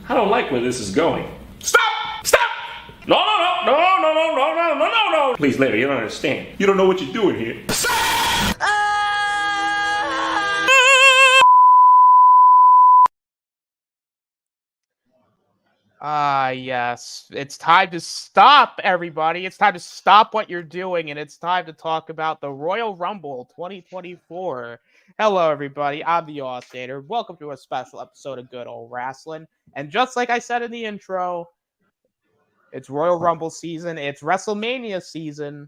I don't like where this is going. Stop! Stop! No, no, no, no, no, no, no, no, no, no, no. Please, Larry, you don't understand. You don't know what you're doing here. Yes. It's time to stop, everybody. It's time to stop what you're doing, and it's time to talk about the Royal Rumble 2024. Hello, everybody. I'm the Austrator. Welcome to a special episode of Good Ol Wrasslin. And just like I said in the intro, it's Royal Rumble season. It's Wrestlemania season.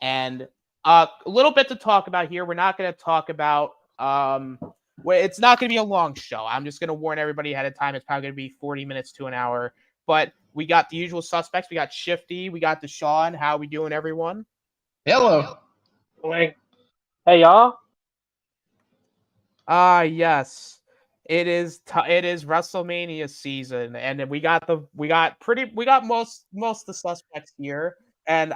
And a little bit to talk about here. We're not going to talk about... it's not going to be a long show. I'm just going to warn everybody ahead of time. It's probably going to be 40 minutes to an hour. But we got the usual suspects. We got Shifty. We got Deshawn. How we doing, everyone? Hello. Hey, y'all. Yes. It is Wrestlemania season, and we got most of the suspects here. And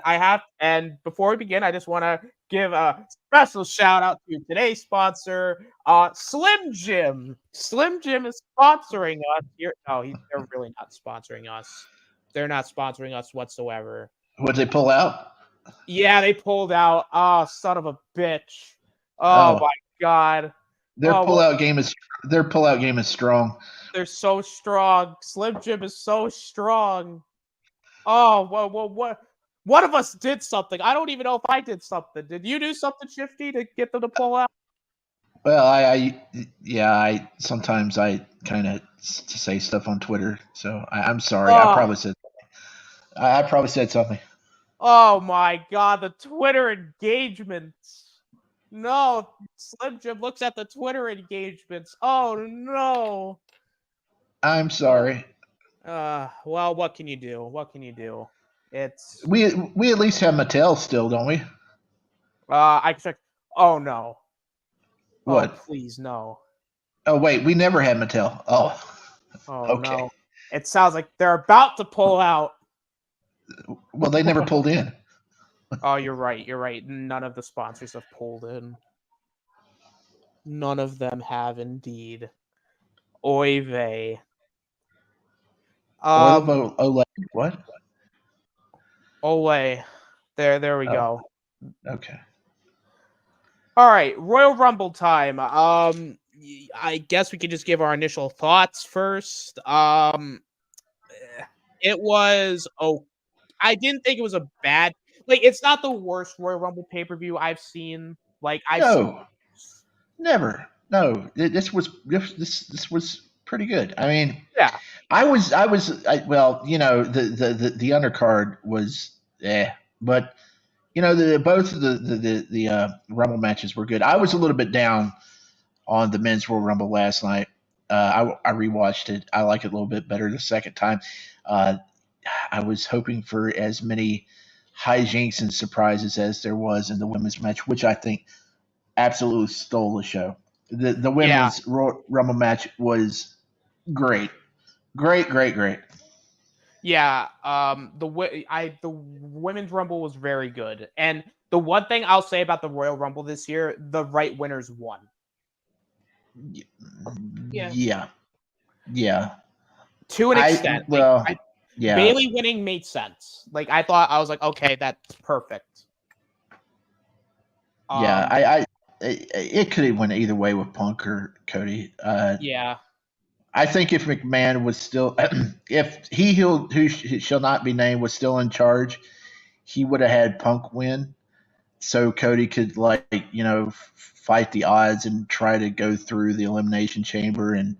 before we begin, I just want to give a special shout out to today's sponsor, Slim Jim. Slim Jim is sponsoring us here. No, they're really not sponsoring us. They're not sponsoring us whatsoever. Would they pull out? Yeah, they pulled out. Oh, son of a bitch. Oh. My God. Their pullout game is strong. They're so strong. Slim Jim is so strong. Oh, well, one of us did something. I don't even know if I did something. Did you do something, Shifty, to get them to pull out? Well, I sometimes I kind of say stuff on Twitter, so I'm sorry. I probably said something. Oh my God, the Twitter engagements. No, Slim Jim looks at the Twitter engagements. Oh no. I'm sorry. Well, what can you do? What can you do? It's we at least have Mattel still, don't we? I checked. Oh no. What? Oh, please no. Oh wait, we never had Mattel. Oh okay. No. It sounds like they're about to pull out. Well, they never pulled in. Oh, you're right. You're right. None of the sponsors have pulled in. None of them have indeed. Oy vey. Ole. What? Ole. There we go. Okay. All right, Royal Rumble time. I guess we could just give our initial thoughts first. It was I didn't think it was a bad. Like, it's not the worst Royal Rumble pay-per-view I've seen. Like, never. No, this was pretty good. I mean, yeah. Well, you know, the undercard was but you know, both of the Rumble matches were good. I was a little bit down on the men's Royal Rumble last night. I rewatched it. I like it a little bit better the second time. I was hoping for as many hijinks and surprises as there was in the women's match, which I think absolutely stole the show. The women's Rumble match was great. Great. Yeah, the women's Rumble was very good. And the one thing I'll say about the Royal Rumble this year, the right winners won. Yeah. To an extent. Bailey winning made sense. Like, I was like, okay, that's perfect. It could have went either way with Punk or Cody. Yeah. I think if McMahon was still, if who shall not be named was still in charge, he would have had Punk win, so Cody could fight the odds and try to go through the Elimination Chamber, and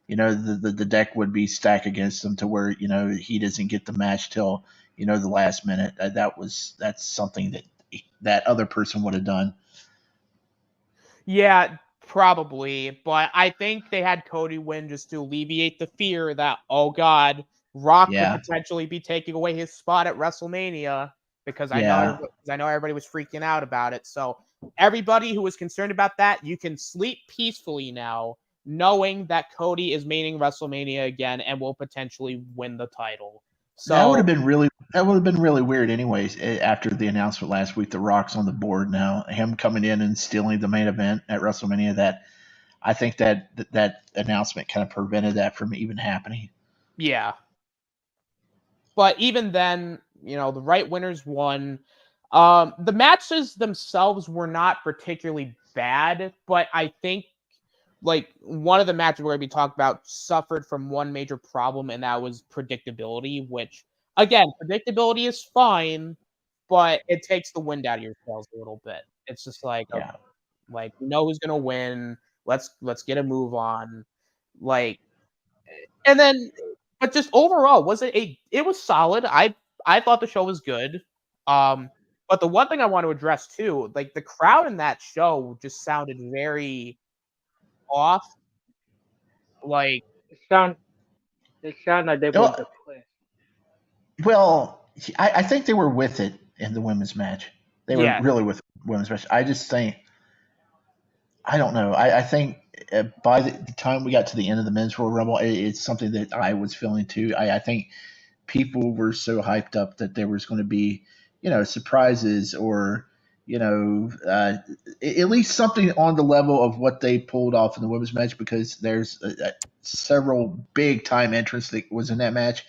the deck would be stacked against him to where he doesn't get the match till the last minute. That's something that other person would have done. Yeah. Probably, but I think they had Cody win just to alleviate the fear that, oh God, Rock could potentially be taking away his spot at WrestleMania, because I know everybody was freaking out about it. So everybody who was concerned about that, you can sleep peacefully now, knowing that Cody is maining WrestleMania again and will potentially win the title. So that would have been really weird anyways, after the announcement last week. The Rock's on the board now, him coming in and stealing the main event at WrestleMania. That I think that announcement kind of prevented that from even happening. Yeah. But even then, the right winners won. The matches themselves were not particularly bad, but I think one of the matches we're going to be talking about suffered from one major problem, and that was predictability, which, again, predictability is fine, but it takes the wind out of your sails a little bit. It's just okay, Yeah. we know who's going to win. Let's get a move on. And then, but just overall, it was solid. I thought the show was good. But the one thing I want to address too, the crowd in that show just sounded very off. It sound like they were Well, depressed. well, I think they were with it in the women's match. They were Yeah, really with women's match. I just think I don't know. I think by the time we got to the end of the men's Royal Rumble, it's something that I was feeling too. I think people were so hyped up that there was going to be, surprises or, at least something on the level of what they pulled off in the women's match because there's several big time entrants that was in that match.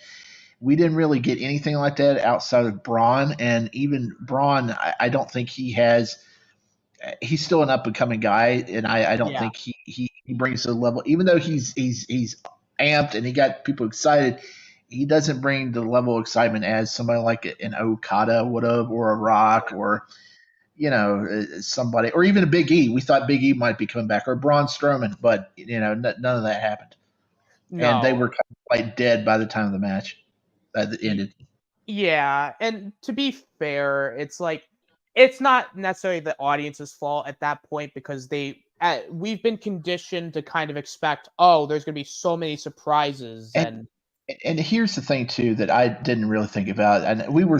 We didn't really get anything like that outside of Braun, and even Braun, I don't think he has he's still an up and coming guy, and I don't yeah, think he brings to the level. Even though he's amped and he got people excited, he doesn't bring the level of excitement as somebody like an Okada would have, or a Rock, or somebody, or even a Big E. We thought Big E might be coming back, or Braun Strowman, but none of that happened, and they no, were kind of like dead by the time the match ended. yeah. And to be fair, it's not necessarily the audience's fault at that point because we've been conditioned to kind of expect, there's going to be so many surprises, And and and here's the thing too that I didn't really think about, and we were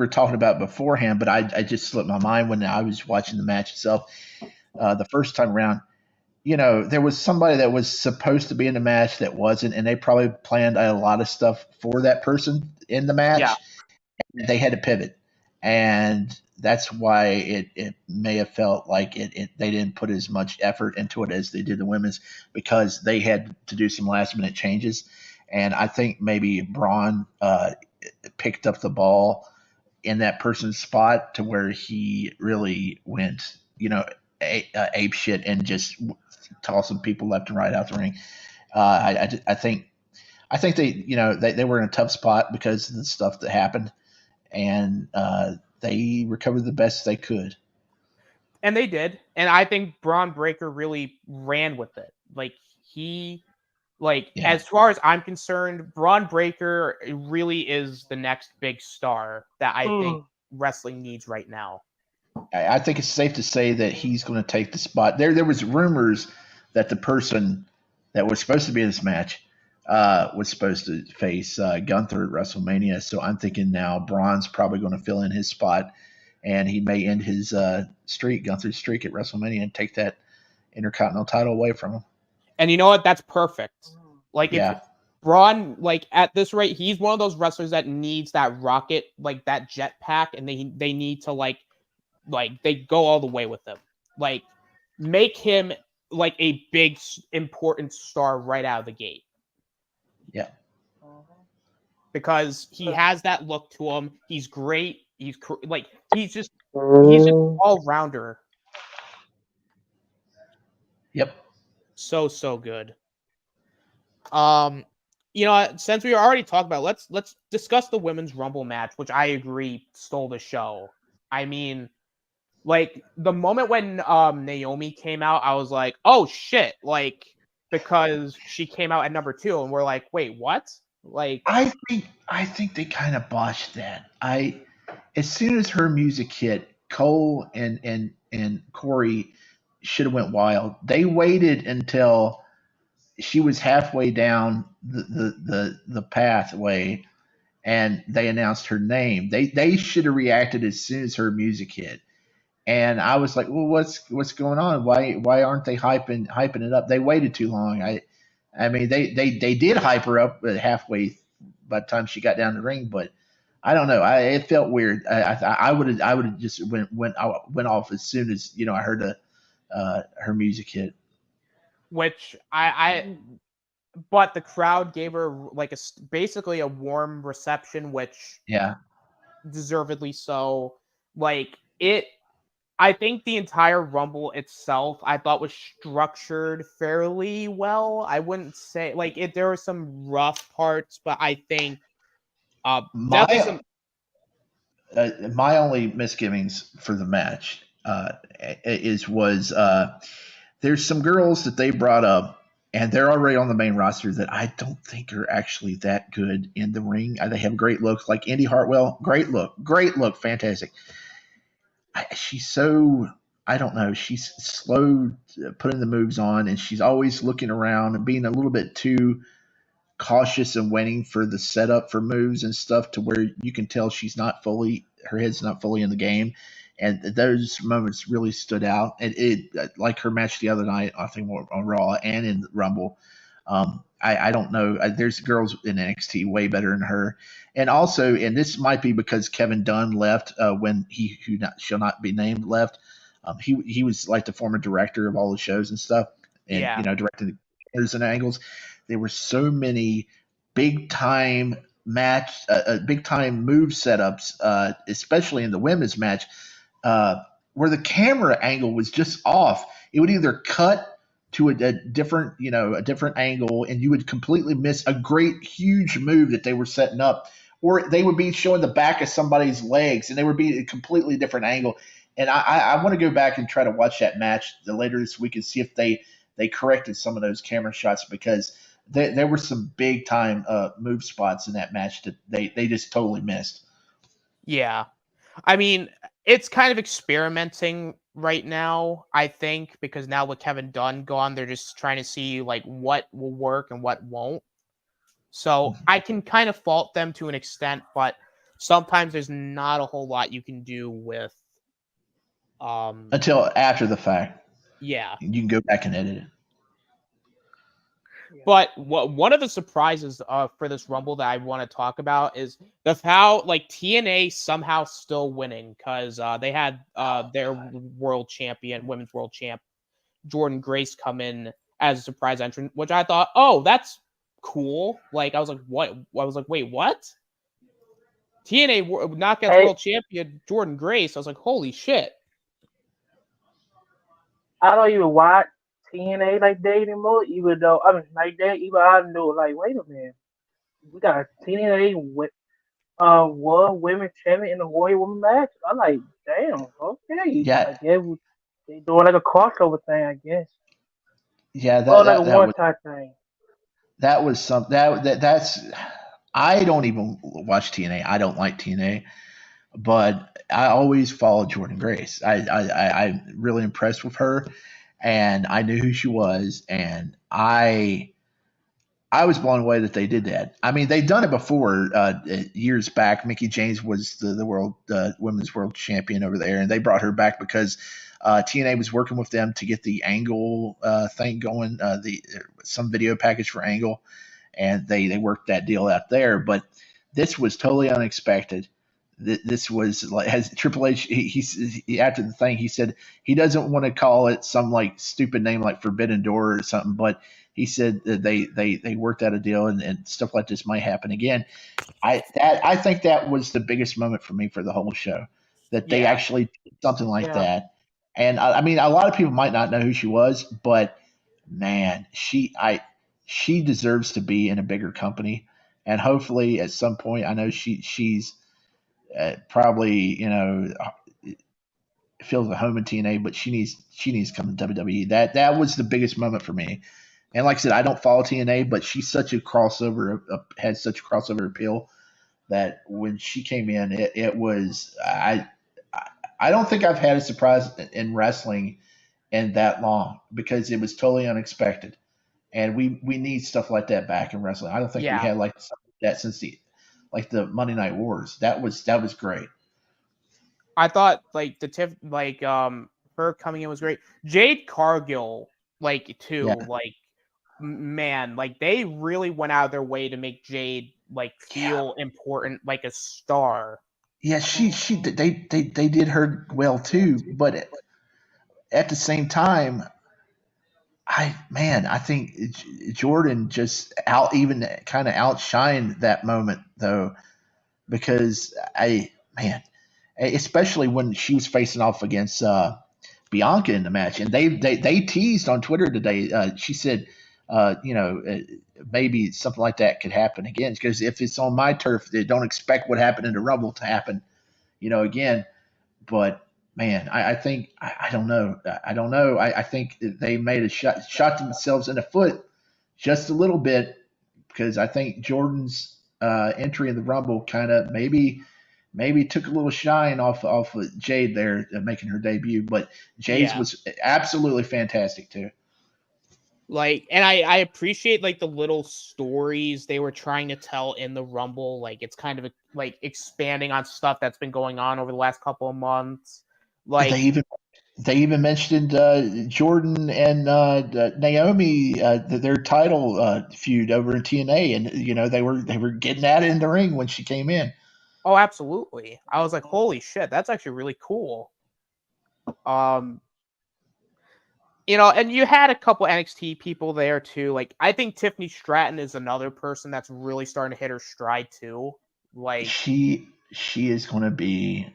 talking about beforehand, but I just slipped my mind when I was watching the match itself the first time around. There was somebody that was supposed to be in the match that wasn't, and they probably planned a lot of stuff for that person in the yeah, match. They had to pivot, and that's why it may have felt like they didn't put as much effort into it as they did the women's because they had to do some last minute changes, and I think maybe Braun picked up the ball in that person's spot to where he really went ape shit and just tossing people left and right out the ring. I think they were in a tough spot because of the stuff that happened, and they recovered the best they could. and they did. And I think Braun Breaker really ran with it. He, Yeah, as far as I'm concerned, Braun Breaker really is the next big star that I think wrestling needs right now. I think it's safe to say that he's going to take the spot. There was rumors that the person that was supposed to be in this match was supposed to face Gunther at WrestleMania. So I'm thinking now Braun's probably going to fill in his spot, and he may end his Gunther's streak at WrestleMania, and take that Intercontinental title away from him. And you know what? That's perfect. If Yeah, Braun, at this rate, he's one of those wrestlers that needs that rocket, that jetpack, and they need to they go all the way with him. Make him a big important star right out of the gate. yeah. Because he has that look to him. He's great. He's just all rounder. Yep. So good. Since we already talked about it, let's discuss the women's Rumble match, which I agree stole the show. I mean, the moment when Naomi came out, I was like, oh shit, because she came out at number 2, and we're like, wait, what? I think they kind of botched that. As soon as her music hit, Cole and Corey should have went wild. They waited until she was halfway down the pathway, and they announced her name. They should have reacted as soon as her music hit. And I was like, well, what's going on? Why aren't they hyping it up? They waited too long. I mean, they did hype her up halfway by the time she got down the ring, but I don't know. It felt weird. I would have just went off as soon as I heard her music hit. Which I but the crowd gave her like basically a warm reception, which Yeah. deservedly so. Like it, I think the entire Rumble itself, I thought was structured fairly well. I wouldn't say like it. There were some rough parts, but I think definitely some. My only misgivings for the match was there's some girls that they brought up, and they're already on the main roster that I don't think are actually that good in the ring. They have great looks, like Indy Hartwell, great look, fantastic. She's so, I don't know, she's slow putting the moves on, and she's always looking around and being a little bit too cautious and waiting for the setup for moves and stuff to where you can tell her head's not fully in the game. And those moments really stood out. And it like her match the other night, I think on Raw and in Rumble. I don't know. There's girls in NXT way better than her. And also, and this might be because Kevin Dunn left when he who shall not be named left. He was like the former director of all the shows and stuff, and directing the cameras and angles. There were so many big time big time move setups, especially in the women's match, where the camera angle was just off. It would either cut to a different, a different angle, and you would completely miss a great, huge move that they were setting up, or they would be showing the back of somebody's legs, and they would be a completely different angle. And I want to go back and try to watch that match later this week and see if they corrected some of those camera shots, because there were some big time move spots in that match that they just totally missed. Yeah. I mean, it's kind of experimenting right now, I think, because now with Kevin Dunn gone, they're just trying to see like what will work and what won't. So I can kind of fault them to an extent, but sometimes there's not a whole lot you can do with until after the fact. Yeah. You can go back and edit it. But one of the surprises for this Rumble that I want to talk about is how like TNA somehow still winning, because they had their world champion, women's world champ, Jordan Grace, come in as a surprise entrant, which I thought, oh, that's cool. Like I was like, what? I was like, wait, what? TNA Knockouts world champion Jordan Grace. I was like, holy shit. I don't even watch TNA like that anymore, even though like that, even I know like, wait a minute, we got a TNA with World Women Champion in the Warrior Woman match. I'm like, damn, okay. Yeah. I guess they doing like a crossover thing, I guess. Yeah, or like a one-time thing. That was something that's. I don't even watch TNA. I don't like TNA, but I always followed Jordan Grace. I'm really impressed with her, and I knew who she was, and I was blown away that they did that. I mean, they'd done it before years back. Mickie James was the world women's world champion over there, and they brought her back because TNA was working with them to get the Angle thing going, some video package for Angle, and they worked that deal out there. But this was totally unexpected. This was like, has Triple H. He after the thing, he said he doesn't want to call it some like stupid name like Forbidden Door or something, but he said that they worked out a deal and stuff like this might happen again. I think that was the biggest moment for me for the whole show, that they actually did something like that. And I mean, a lot of people might not know who she was, but man, she deserves to be in a bigger company, and hopefully at some point, I know she's probably feels at home in TNA, but she needs to come to WWE. That was the biggest moment for me. And like I said, I don't follow TNA, but she's such a crossover, had such a crossover appeal that when she came in, it was I don't think I've had a surprise in wrestling in that long, because it was totally unexpected, and we need stuff like that back in wrestling. I don't think we had like that since the Monday Night Wars. That was great. I thought like her coming in was great. Jade Cargill, too, man, like they really went out of their way to make Jade feel important, like a star. Yeah, they did her well too, but at the same time, I think Jordan just kind of outshined that moment though, because especially when she was facing off against Bianca in the match, and they teased on Twitter today. She said, maybe something like that could happen again, because if it's on my turf, they don't expect what happened in the Rumble to happen, again. But man, I think I don't know. I don't know. I think they made a shot themselves in the foot just a little bit, because I think Jordan's entry in the Rumble kind of maybe took a little shine off of Jade there, making her debut. But Jade's Yeah. was absolutely fantastic too. Like, and I appreciate like the little stories they were trying to tell in the Rumble. Like, it's kind of like expanding on stuff that's been going on over the last couple of months. Like, They even mentioned Jordan and Naomi, their title feud over in TNA, and they were getting at it in the ring when she came in. oh, absolutely. I was like, holy shit, that's actually really cool. And you had a couple NXT people there too. Like, I think Tiffany Stratton is another person that's really starting to hit her stride too. Like, she is going to be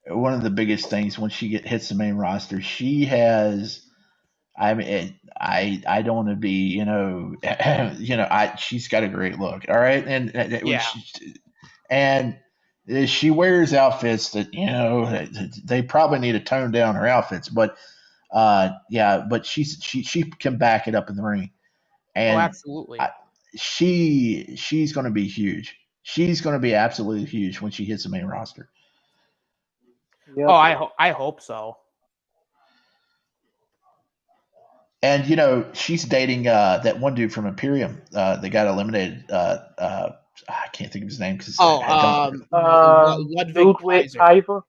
one of the biggest things when she hits the main roster. She has. I mean, I don't want to be, she's got a great look. All right. And she wears outfits that, they probably need to tone down her outfits, but but she can back it up in the ring. And absolutely. she's going to be huge. She's going to be absolutely huge when she hits the main roster. Yep. Oh, I hope so. And she's dating that one dude from Imperium that got eliminated. I can't think of his name because Duke with Piper.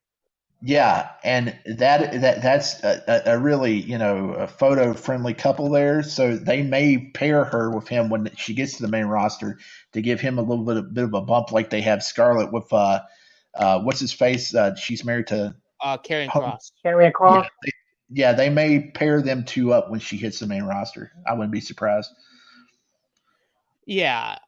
Yeah, and that's a really a photo friendly couple there. So they may pair her with him when she gets to the main roster to give him a little bit of a bump, like they have Scarlett with what's his face? She's married to Karrion Kross. Karrion Kross. Yeah, they may pair them two up when she hits the main roster. I wouldn't be surprised. Yeah.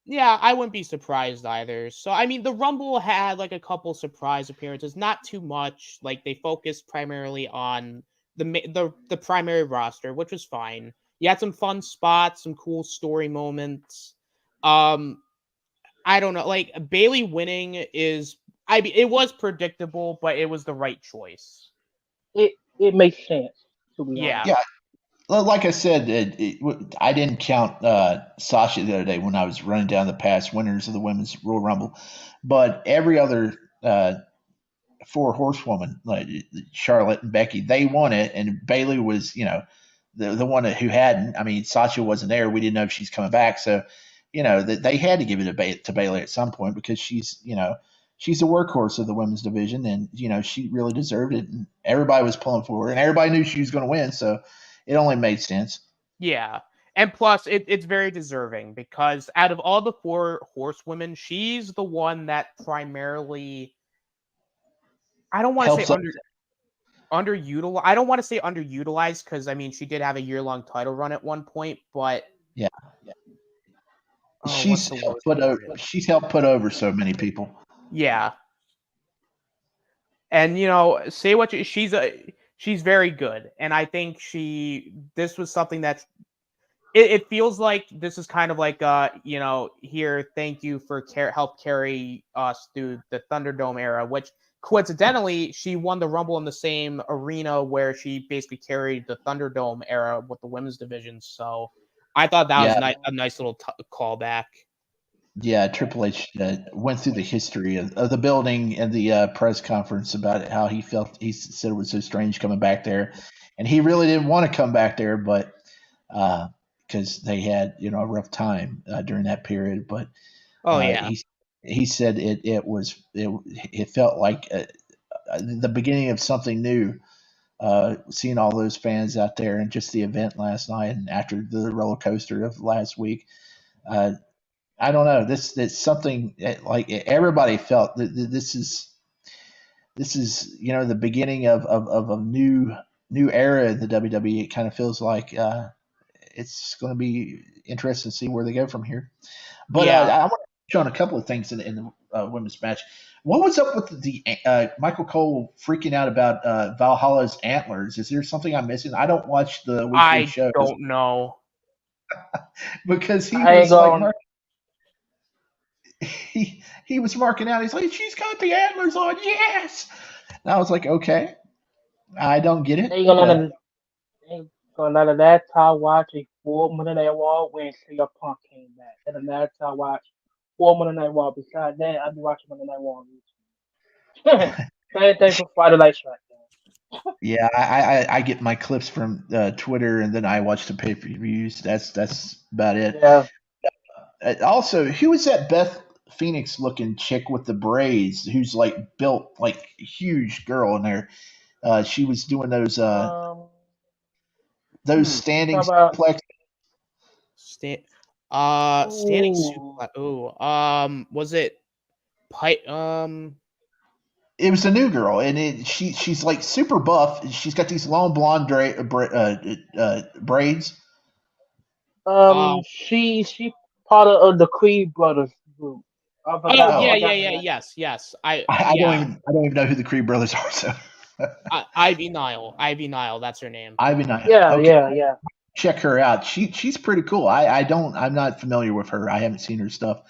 Yeah, I wouldn't be surprised either. So, I mean, the Rumble had like a couple surprise appearances, not too much. Like, they focused primarily on the primary roster, which was fine. You had some fun spots, some cool story moments. I don't know. Like, Bayley winning it was predictable, but it was the right choice. It makes sense, to be honest. Yeah. Like I said, I didn't count Sasha the other day when I was running down the past winners of the Women's Royal Rumble, but every other four horsewoman, like Charlotte and Becky, they won it, and Bayley was, the one who hadn't. I mean, Sasha wasn't there. We didn't know if she's coming back, so they had to give it to Bayley at some point, because she's she's the workhorse of the women's division, and she really deserved it, and everybody was pulling for her, and everybody knew she was going to win, so it only made sense. Yeah. And plus, it's very deserving, because out of all the four horsewomen, she's the one that primarily, I don't want to say underutilized. I don't want to say underutilized, because I mean, she did have a year-long title run at one point, but yeah. She's helped put over so many people. Yeah. And say what she's very good, and I think this was something that it feels like this is kind of like here, thank you for help carry us through the Thunderdome era, which coincidentally she won the Rumble in the same arena where she basically carried the Thunderdome era with the women's division. So I thought that was a nice little callback. Yeah, Triple H went through the history of the building and the press conference about it, how he felt. He said it was so strange coming back there, and he really didn't want to come back there, but because they had a rough time during that period. But he said it felt like the beginning of something new. Seeing all those fans out there, and just the event last night, and after the roller coaster of last week. I don't know. This is something like everybody felt that this is the beginning of a new new era in the WWE. It kind of feels like it's going to be interesting to see where they go from here. But Yeah, I want to touch on a couple of things in the women's match. What was up with the Michael Cole freaking out about Valhalla's antlers? Is there something I'm missing? I don't watch the weekly I shows don't know. because he I ain't was like going. he was marking out. He's like, she's got the antlers on. Yes. And I was like, okay, I don't get it. They ain't gonna let him. They ain't gonna let that time watch a full Monday Night Raw when CM Punk came back. And the last time watch full Monday Night Raw. Besides that, I'll be watching Monday Night Raw on YouTube. Same thing for Friday Night SmackDown. Yeah, I get my clips from Twitter and then I watch the pay per views. That's about it. Yeah. Also, who is that Beth Phoenix looking chick with the braids? Who's like built like huge girl in there? She was doing Um. those Hmm. You standing talk about. suplex. Standing Ooh. suplex. Was it pipe? It was a new girl, and she's like super buff. She's got these long blonde braids. Uh, She part of the Creed brothers group. I oh forgot. I Oh, yeah, forgot yeah, her yeah, name. yes. I don't even know who the Creed brothers are. So Ivy Nile, that's her name. Ivy Nile. Yeah, Okay, yeah, yeah. check her out. She's pretty cool. I'm not familiar with her. I haven't seen her stuff.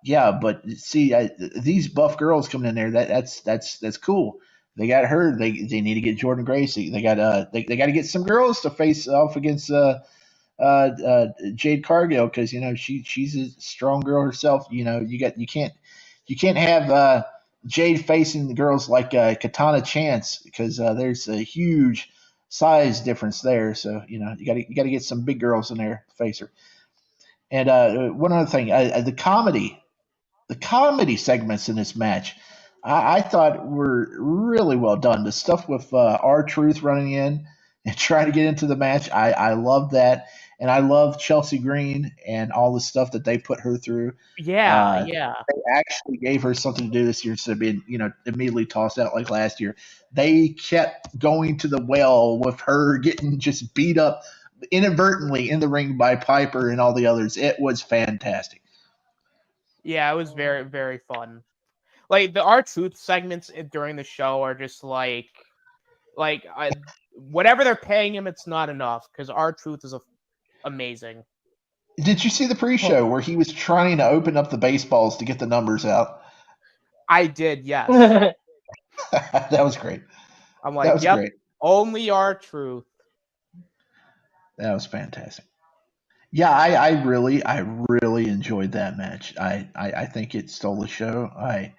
Yeah, but see, these buff girls coming in there, that's cool. They got her. They need to get Jordan Gracie. They got they got to get some girls to face off against Jade Cargill because she's a strong girl herself. You can't have Jade facing the girls like Katana Chance because there's a huge size difference there. So you got to get some big girls in there to face her. And one other thing, the comedy segments in this match, I thought were really well done. The stuff with R Truth running in and trying to get into the match, I love that, and I love Chelsea Green and all the stuff that they put her through. Yeah, Uh, yeah. they actually gave her something to do this year instead of being immediately tossed out like last year. They kept going to the well with her getting just beat up inadvertently in the ring by Piper and all the others. It was fantastic. Yeah, it was very, very fun. Like the R-Truth segments during the show are just whatever they're paying him, it's not enough because R-Truth is amazing. Did you see the pre-show where he was trying to open up the baseballs to get the numbers out? I did, yes. That was great. I'm That like, was yep, great. only R-Truth. That was fantastic. Yeah, I really enjoyed that match. I think it stole the show. I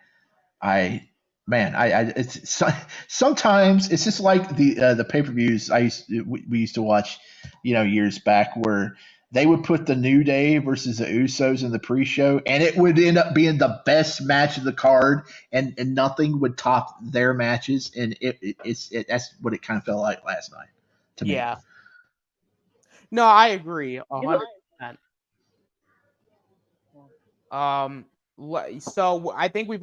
man, it's sometimes it's just like the pay-per-views we used to watch, years back where they would put the New Day versus the Usos in the pre-show, and it would end up being the best match of the card, and nothing would top their matches, and that's what it kind of felt like last night to me. Yeah. No, I agree, You know, 100%. Um, so I think we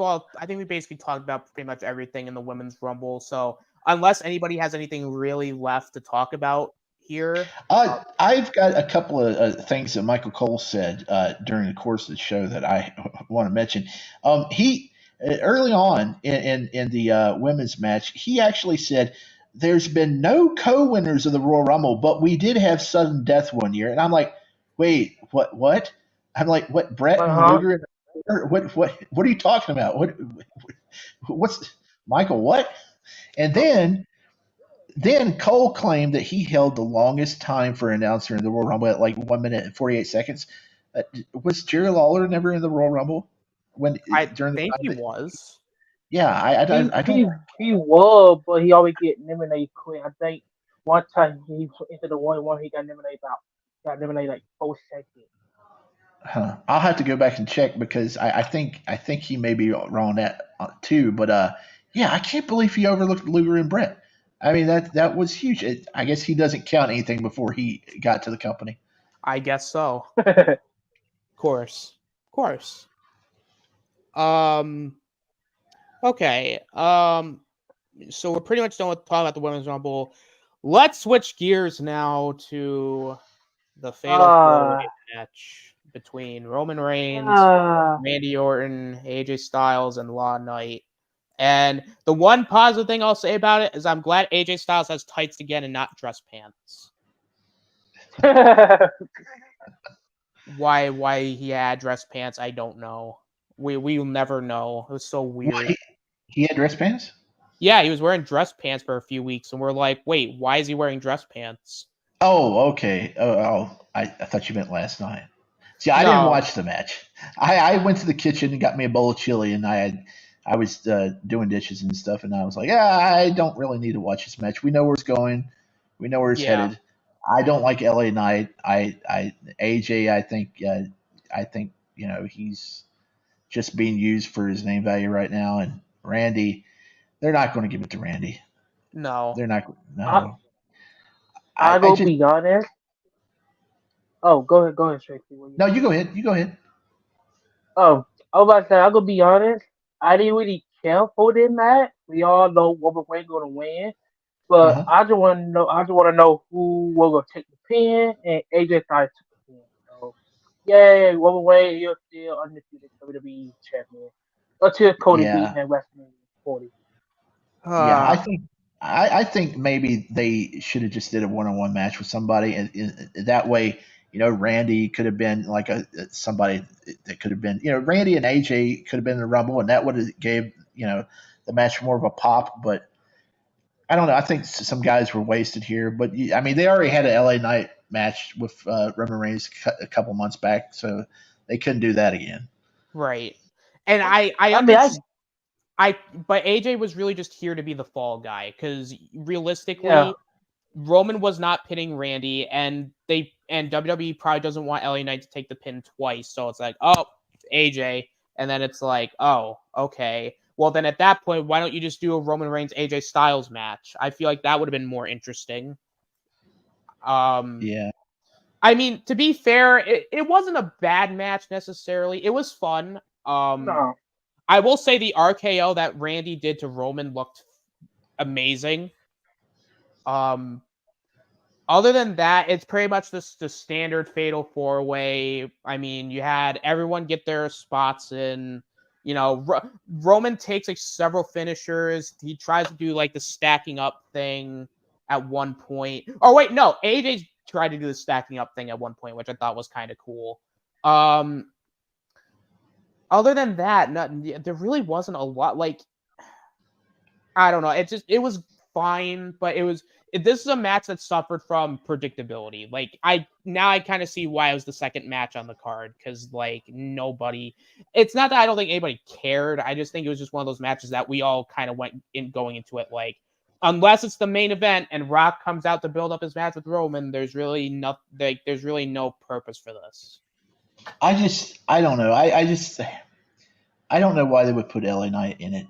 basically talked about pretty much everything in the women's rumble. So unless anybody has anything really left to talk about here, I've got a couple of things that Michael Cole said during the course of the show that I want to mention. He early on in the women's match, he actually said, "There's been no co-winners of the Royal Rumble, but we did have sudden death one year." And I'm like, "Wait, what? What?" I'm like, "What? Brett and uh-huh. Luger? What are you talking about? What's Michael? What?" And then Cole claimed that he held the longest time for an announcer in the Royal Rumble at like 1 minute and 48 seconds. Was Jerry Lawler never in the Royal Rumble when I during the think time he that? was. Yeah, He I don't. he he was, but he always get eliminated quick. I think one time he into the one he got eliminated like 4 seconds. Huh. I'll have to go back and check because I think he may be wrong on that too. But yeah, I can't believe he overlooked Luger and Brett. I mean that was huge. I guess he doesn't count anything before he got to the company. I guess so. Of course. Um. Okay. so we're pretty much done with talking about the Women's Rumble. Let's switch gears now to the Fatal 4-Way match between Roman Reigns, Randy Orton, AJ Styles, and Law Knight. And the one positive thing I'll say about it is I'm glad AJ Styles has tights again and not dress pants. Why he had dress pants, I don't know. We'll never know. It was so weird. What, he had dress pants? Yeah, he was wearing dress pants for a few weeks, and we're like, wait, why is he wearing dress pants? Oh, okay. I thought you meant last night. See, I didn't watch the match. I went to the kitchen and got me a bowl of chili, and I was doing dishes and stuff, and I was like, yeah, I don't really need to watch this match. We know where it's going. We know where it's headed. I don't like LA Knight. AJ. I think he's just being used for his name value right now. And Randy, they're not going to give it to Randy. No, they're not. No. I will be honest. Oh, go ahead, Tracy. No, you go ahead. Oh, I was about to say, I'm gonna be honest. I didn't really care for this match. We all know Roman Reigns gonna win, but I just want to know. I just want to know who was gonna take the pin, and AJ Styles took the pin. So, yay, Roman Reigns, you're still undefeated WWE champion until Cody beat him at WrestleMania 40. Yeah, I think maybe they should have just did a one-on-one match with somebody, and that way, Randy could have been like somebody that could have been, Randy and AJ could have been in the Rumble, and that would have gave the match more of a pop. But I don't know. I think some guys were wasted here. But I mean, they already had an LA Knight match with Roman Reigns a couple months back, so they couldn't do that again. Right. And I understand. But AJ was really just here to be the fall guy, because realistically, Roman was not pinning Randy, and WWE probably doesn't want LA Knight to take the pin twice. So it's like, oh, AJ, and then it's like, oh, okay. Well, then at that point, why don't you just do a Roman Reigns AJ Styles match? I feel like that would have been more interesting. Yeah. I mean, to be fair, it wasn't a bad match necessarily. It was fun. No. I will say the RKO that Randy did to Roman looked amazing. Other than that, it's pretty much the standard Fatal 4-Way. I mean, you had everyone get their spots in. Roman takes like several finishers. He tries to do like the stacking up thing at one point. Oh wait, no, AJ tried to do the stacking up thing at one point, which I thought was kind of cool. Other than that, there really wasn't a lot. Like, I don't know. It was fine, but this is a match that suffered from predictability. Like, I kind of see why it was the second match on the card, because like nobody. It's not that I don't think anybody cared. I just think it was just one of those matches that we all kind of went in going into it like, unless it's the main event and Rock comes out to build up his match with Roman, there's really no purpose for this. I don't know. I don't know why they would put LA Knight in it,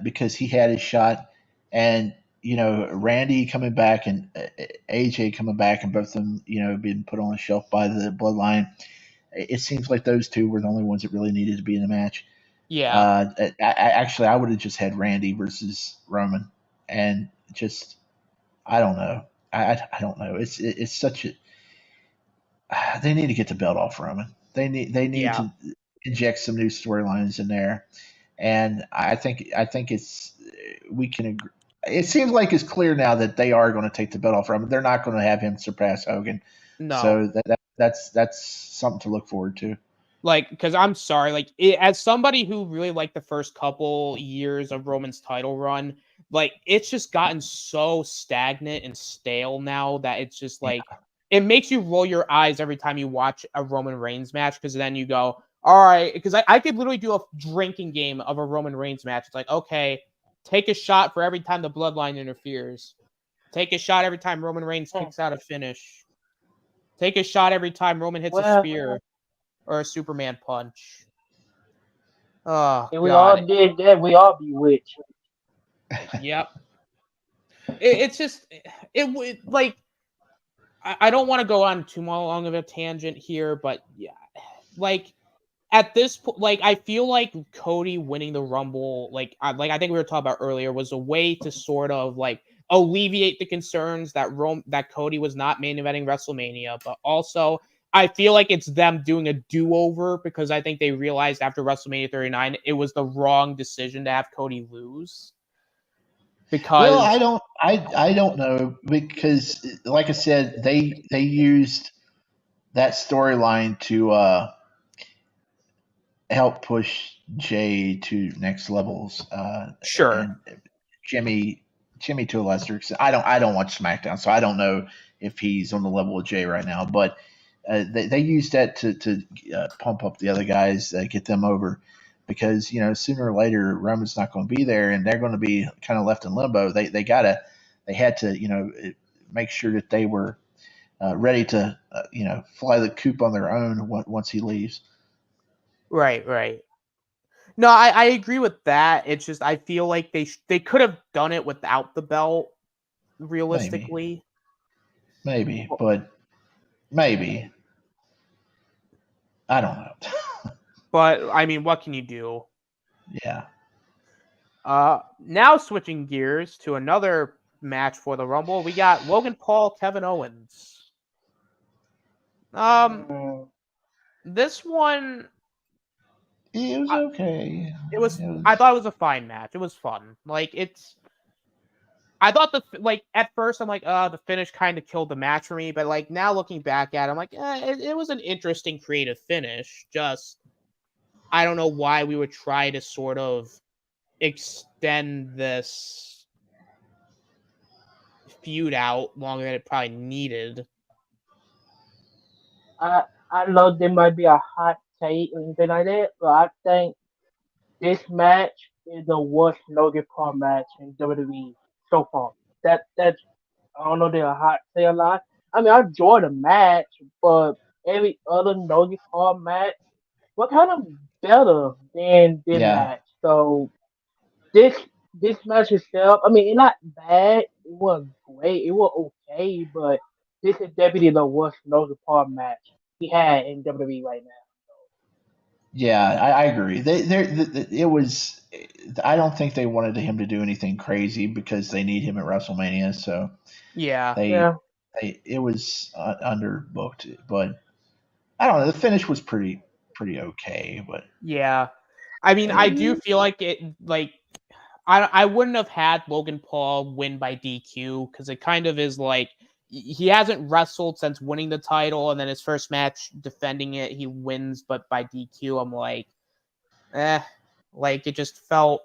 because he had his shot, and Randy coming back and AJ coming back, and both of them being put on the shelf by the Bloodline. It seems like those two were the only ones that really needed to be in the match. Yeah. I would have just had Randy versus Roman, and just I don't know. I don't know. It's such a. They need to get the belt off Roman. They need to inject some new storylines in there, and I think we can agree. It seems like it's clear now that they are going to take the belt off Roman. They're not going to have him surpass Hogan. No. So that's something to look forward to. Like, because I'm sorry, like as somebody who really liked the first couple years of Roman's title run, like it's just gotten so stagnant and stale now that it's just like it makes you roll your eyes every time you watch a Roman Reigns match, because then you go, all right, because I could literally do a drinking game of a Roman Reigns match. It's like, okay, take a shot for every time the Bloodline interferes. Take a shot every time Roman Reigns kicks out a finish. Take a shot every time Roman hits a spear or a Superman punch. Oh, and we God. all did that. We all bewitched. Yep. It's just it would like. I don't want to go on too long of a tangent here, but yeah, like at this point, like I feel like Cody winning the Rumble, like I think we were talking about earlier, was a way to sort of like alleviate the concerns that that Cody was not main eventing WrestleMania, but also I feel like it's them doing a do-over because I think they realized after WrestleMania 39 it was the wrong decision to have Cody lose. Because I don't know, because like I said, they used that storyline to help push Jay to next levels, sure. and Jimmy to a lesser extent. I don't watch SmackDown, so I don't know if he's on the level of Jay right now. But they used that to pump up the other guys, get them over, because sooner or later Roman's not going to be there, and they're going to be kind of left in limbo. They had to make sure that they were ready to fly the coop on their own once he leaves. Right. No, I agree with that. It's just I feel like they could have done it without the belt, realistically. Maybe, but maybe. I don't know. But I mean, what can you do? Yeah. Now switching gears to another match for the Rumble, we got Logan Paul, Kevin Owens. This one, It was okay. I thought it was a fine match. It was fun. Like I thought at first I'm like, the finish kind of killed the match for me, but like now looking back at it, I'm like, it was an interesting creative finish. Just I don't know why we would try to sort of extend this feud out longer than it probably needed. I know there might be a hot take or anything like that, but I think this match is the worst Logan Paul match in WWE so far. That's I don't know, they're a hot take a lot. I mean, I enjoy the match, but every other Logan Paul match was kind of better than this Yeah. match. So this this match itself, I mean, it's not bad. It was great. It was okay, but this is definitely the worst Logan Paul match he had in WWE right now. Yeah, I agree. It was. I don't think they wanted him to do anything crazy because they need him at WrestleMania. So Yeah. they Yeah. it was underbooked. But I don't know. The finish was pretty okay. But Yeah. I mean, I do feel like I wouldn't have had Logan Paul win by DQ because it kind of is like he hasn't wrestled since winning the title, and then his first match defending it, he wins, but by DQ. I'm like, like it just felt.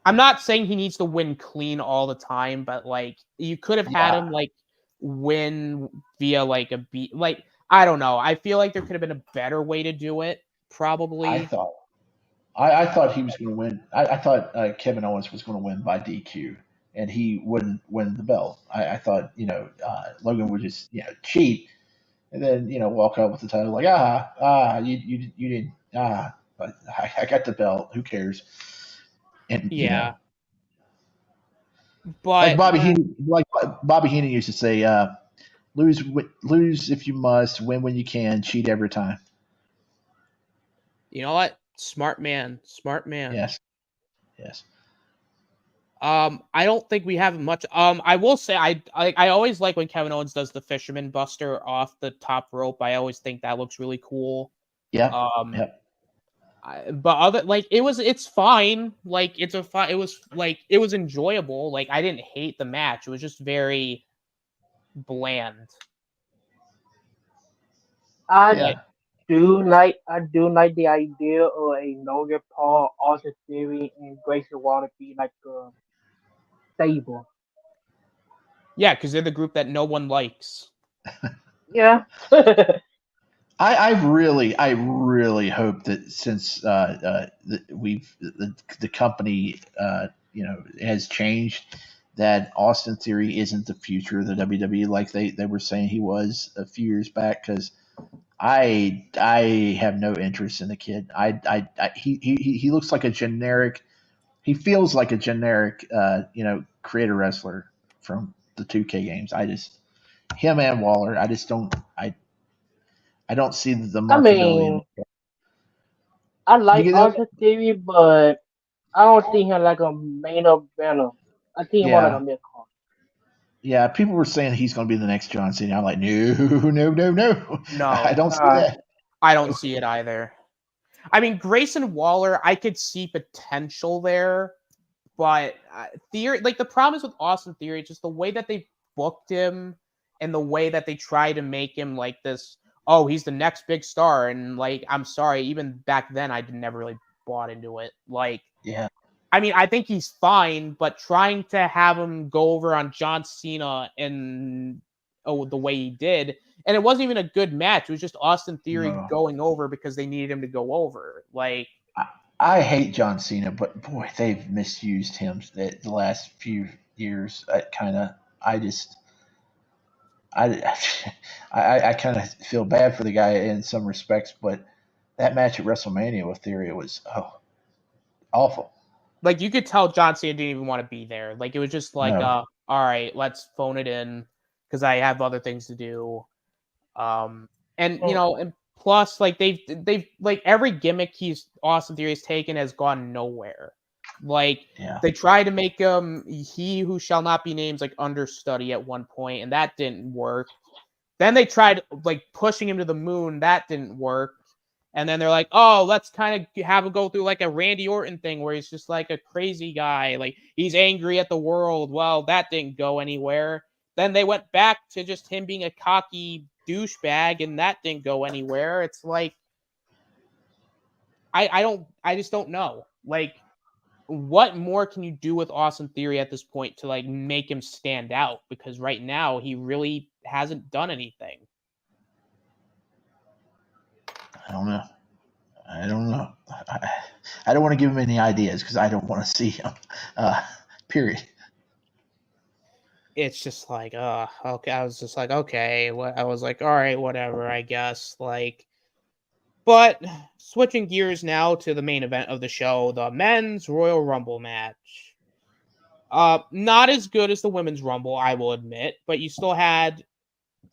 I'm not saying he needs to win clean all the time, but like you could have had him like win via like a beat. Like I don't know. I feel like there could have been a better way to do it. Probably. I thought he was going to win. I thought Kevin Owens was going to win by DQ, and he wouldn't win the belt. I thought Logan would just cheat, and then walk out with the title like you didn't but I got the belt. Who cares? And Yeah. like But Bobby Heenan used to say, lose if you must, win when you can, cheat every time. you know what? Smart man. Yes. I don't think we have much. I will say I always like when Kevin Owens does the Fisherman Buster off the top rope. I always think that looks really cool. Yeah. But it's fine. Like it's a fine. It was enjoyable. Like I didn't hate the match. It was just very bland. I do like the idea of a Logan Paul, Austin Theory, and Grayson Waller be like a stable. Yeah, because they're the group that no one likes. Yeah. I really hope that since the company has changed, that Austin Theory isn't the future of the WWE like they were saying he was a few years back, because I have no interest in the kid. He looks like a generic. He feels like a generic creator wrestler from the 2K games. Him and Waller. I don't see the I marketability. mean, I You like get that? Austin Theory, but I don't see him like a main eventer. I see him more like a Yeah. mid card. Yeah, people were saying he's going to be the next John Cena. I'm like, no, no, no, no. I No, don't see Nah, that. I don't see it either. I mean, Grayson Waller, I could see potential there, but Theory, like the problem is with Austin Theory, just the way that they booked him and the way that they try to make him like this. Oh, he's the next big star, and like I'm sorry, even back then I never really bought into it. Like, Yeah. I mean, I think he's fine, but trying to have him go over on John Cena and the way he did, and it wasn't even a good match. It was just Austin Theory No. going over because they needed him to go over. Like, I hate John Cena, but boy, they've misused him the last few years. I just, I, I kind of feel bad for the guy in some respects, but that match at WrestleMania with Theory was awful. like you could tell John Cena didn't even want to be there. Like it was just like, No. all right, let's phone it in because I have other things to do. And you mm, know, and plus, like they've like every gimmick he's Austin Theory's taken has gone nowhere. Like Yeah. they tried to make him he who shall not be named like understudy at one point, and that didn't work. Then they tried like pushing him to the moon, that didn't work. And then they're like, oh, let's kind of have him go through like a Randy Orton thing where he's just like a crazy guy, like he's angry at the world. Well, that didn't go anywhere. Then they went back to just him being a cocky douchebag, and that didn't go anywhere. It's like I just don't know. Like, what more can you do with Austin Theory at this point to like make him stand out? Because right now he really hasn't done anything. I don't know. I don't know. I don't want to give him any ideas because I don't want to see him. Period. It's just like, okay. I was just like, okay. I was like, all right, whatever, I guess. Like, but switching gears now to the main event of the show, the men's Royal Rumble match. Not as good as the women's Rumble, I will admit, but you still had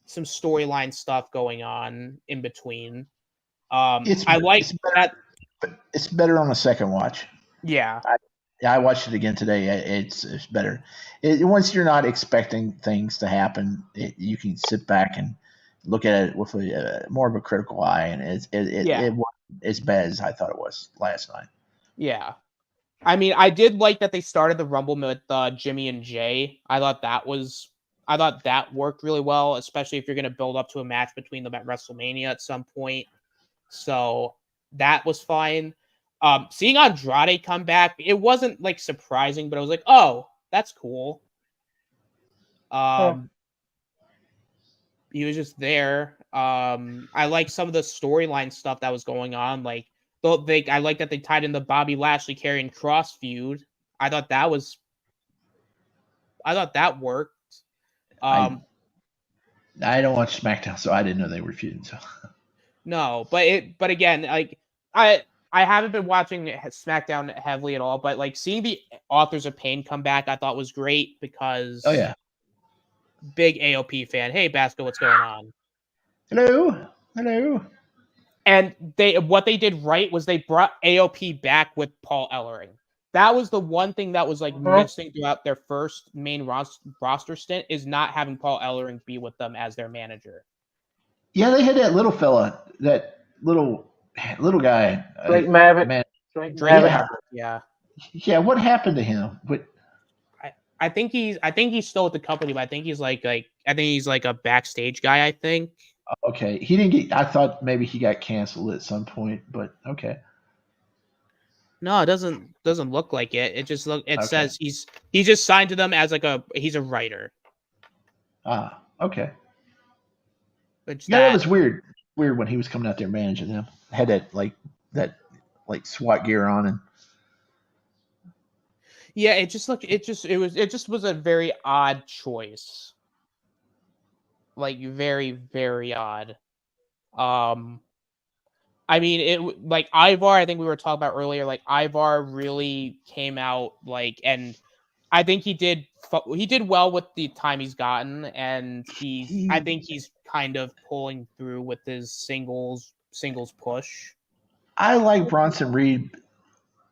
some storyline stuff going on in between. I like it's better. that. It's better on a second watch. Yeah, I watched it again today. It's better. Once you're not expecting things to happen, you can sit back and look at it with more of a critical eye, and it wasn't as bad as I thought it was last night. yeah. I mean, I did like that they started the Rumble with Jimmy and Jay. I thought that worked really well, especially if you're going to build up to a match between them at WrestleMania at some point. So that was fine. Seeing Andrade come back, it wasn't like surprising, but I was like, oh, that's cool. mm. He was just there. I like some of the storyline stuff that was going on. Like, I like that they tied in the Bobby Lashley Karrion Kross feud. I thought that worked. I don't watch SmackDown, so I didn't know they were feuding. So No, but again, like I haven't been watching SmackDown heavily at all, but like seeing the Authors of Pain come back, I thought was great because big AOP fan. Hey, Basco, what's going on? hello. And what they did right was they brought AOP back with Paul Ellering. That was the one thing that was like missing throughout their first main roster stint is not having Paul Ellering be with them as their manager. Yeah, they had that little fella, that little guy. Drake Maverick. Man, Drake Drake Maverick. Maverick, yeah. yeah. What happened to him? But I think he's still with the company, but I think he's like a backstage guy, I think. okay, he didn't get. I thought maybe he got canceled at some point, but okay. No, it doesn't look like it. It just Okay. says he's just signed to them as he's a writer. Okay. Which Yeah, that was weird. Weird when he was coming out there managing them. Had that SWAT gear on and yeah, it just was a very odd choice. Like very, very odd. I mean, it like Ivar. I think we were talking about earlier. Like Ivar really came out and I think he did well with the time he's gotten, and I think he's kind of pulling through with his singles push. I like Bronson Reed.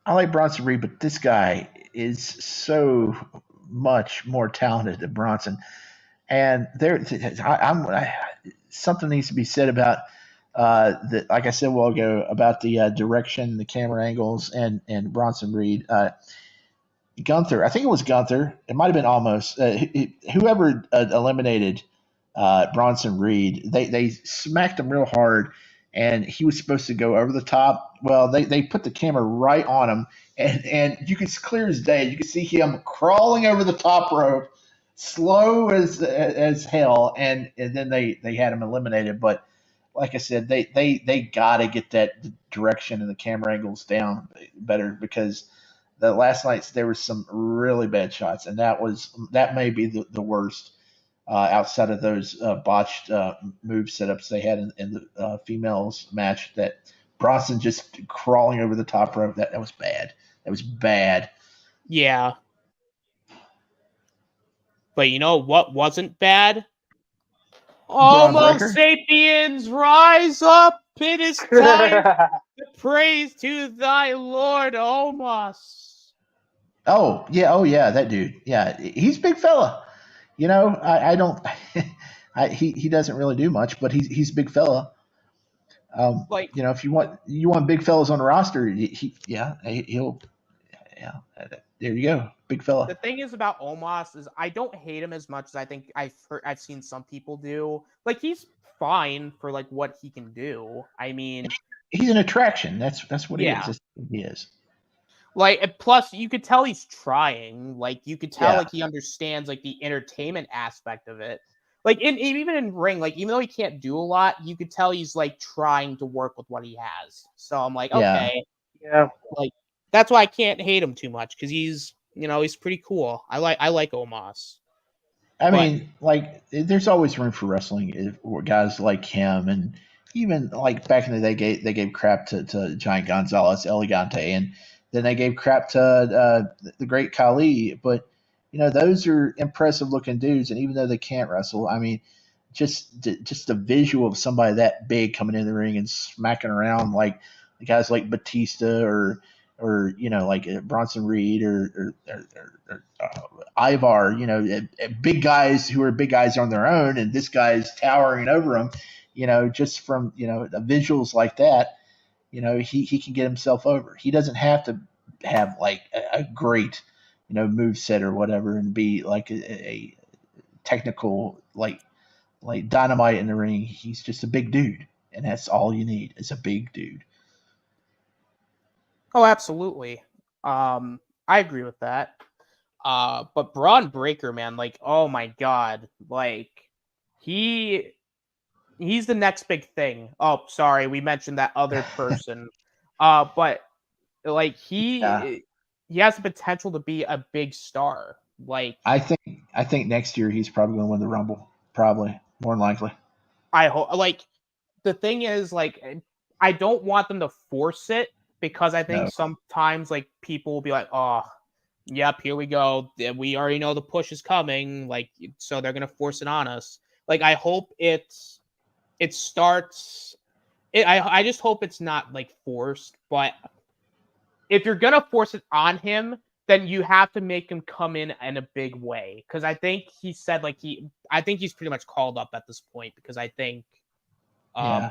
But this guy is so much more talented than Bronson. And something needs to be said about like I said a while ago, about the direction, the camera angles, and Bronson Reed. Gunther, I think it was Gunther. It might have been almost whoever eliminated Bronson Reed. They smacked him real hard, and he was supposed to go over the top. Well, they put the camera right on him, and you could clear as day. You could see him crawling over the top rope, slow as hell, and then they had him eliminated. But like I said, they got to get that direction and the camera angles down better, because the last night there was some really bad shots, and that may be the worst outside of those botched move setups they had in the females match. That Bronson just crawling over the top rope, that was bad. That was bad. Yeah. But you know what wasn't bad? Homo Breaker? sapiens, rise up! It is time to praise to thy Lord, Omos. Oh yeah, that dude. Yeah, he's a big fella. You know, I don't. He doesn't really do much, but he's a big fella. Like, You know, if you want big fellas on the roster, he'll yeah. There you go, big the fella. thing is about Omos is I don't hate him as much as I think I've seen some people do. Like, he's fine for like what he can do. I mean, He's an attraction. That's what he is. Yeah. That's what he is. like, plus you could tell he's trying. Like, you could tell Yeah. like he understands like the entertainment aspect of it. Like, even in ring, like even though he can't do a lot, you could tell he's like trying to work with what he has. So I'm like, Yeah. okay, Yeah. like that's why I can't hate him too much, because he's he's pretty cool. I like Omos. I But- mean, like, there's always room for wrestling for guys like him, and even like back in the day, they gave crap to Giant Gonzalez, Elegante, and then they gave crap to the great Khali. But you know, those are impressive looking dudes, and even though they can't wrestle, I mean, just the visual of somebody that big coming in the ring and smacking around like guys like Batista or you know, like Bronson Reed or Ivar, you know, big guys who are big guys on their own, and this guy's towering over them. You know, just from the visuals like that, you know, he can get himself over. He doesn't have to have like a great move set or whatever and be like a technical like dynamite in the ring. He's just a big dude, and that's all you need. Is a big dude. Oh, absolutely. I agree with that. But Braun Breaker, man, like, oh my god, like he's the next big thing. Oh, sorry, we mentioned that other person. But like he has the potential to be a big star. Like, I think next year he's probably going to win the Rumble. Probably, more than likely. I hope. Like, the thing is, like, I don't want them to force it, because I think sometimes like people will be like, oh, yep, here we go. We already know the push is coming. Like, so they're gonna force it on us. Like, I hope it starts. I just hope it's not like forced. But if you're gonna force it on him, then you have to make him come in a big way. Because I think he said like I think he's pretty much called up at this point, because I think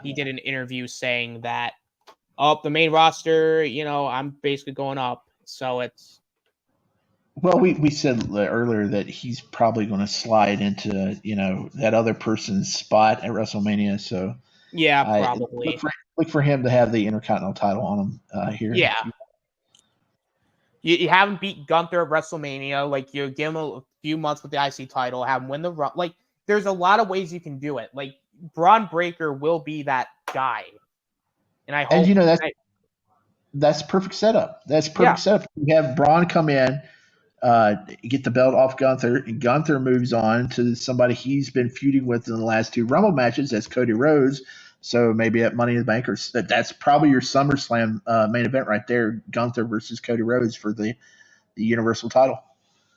he did an interview saying that the main roster, I'm basically going up. So it's. Well, we said earlier that he's probably going to slide into that other person's spot at WrestleMania. So Yeah, probably. Look for him to have the Intercontinental title on him here. Yeah. You haven't beat Gunther at WrestleMania. Like, you give him a few months with the IC title, have him win the run. Like, there's a lot of ways you can do it. Like, Braun Breaker will be that guy. And I hope. And that's perfect setup. That's perfect setup. You have Braun come in, get the belt off Gunther, and Gunther moves on to somebody he's been feuding with in the last two Rumble matches. That's Cody Rhodes. So maybe at Money in the Bank, or that's probably your SummerSlam main event right there, Gunther versus Cody Rhodes for the Universal title.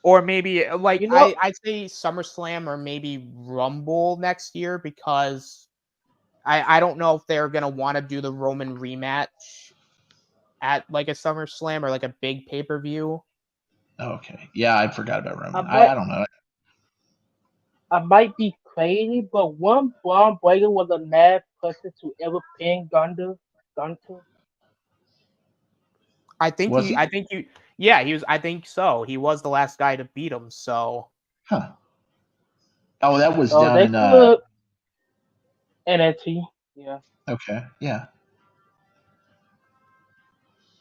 Or maybe, like, I'd say SummerSlam or maybe Rumble next year, because I don't know if they're going to want to do the Roman rematch at like a SummerSlam or like a big pay-per-view. Okay. Yeah, I forgot about Roman. I I might, don't know. I might be crazy, but one Braun Breaker was the last person to ever pin Gunter. Was he? Yeah, he was. I think so. He was the last guy to beat him. So Huh. Oh, that was So down they in could NXT. Yeah. okay. Yeah.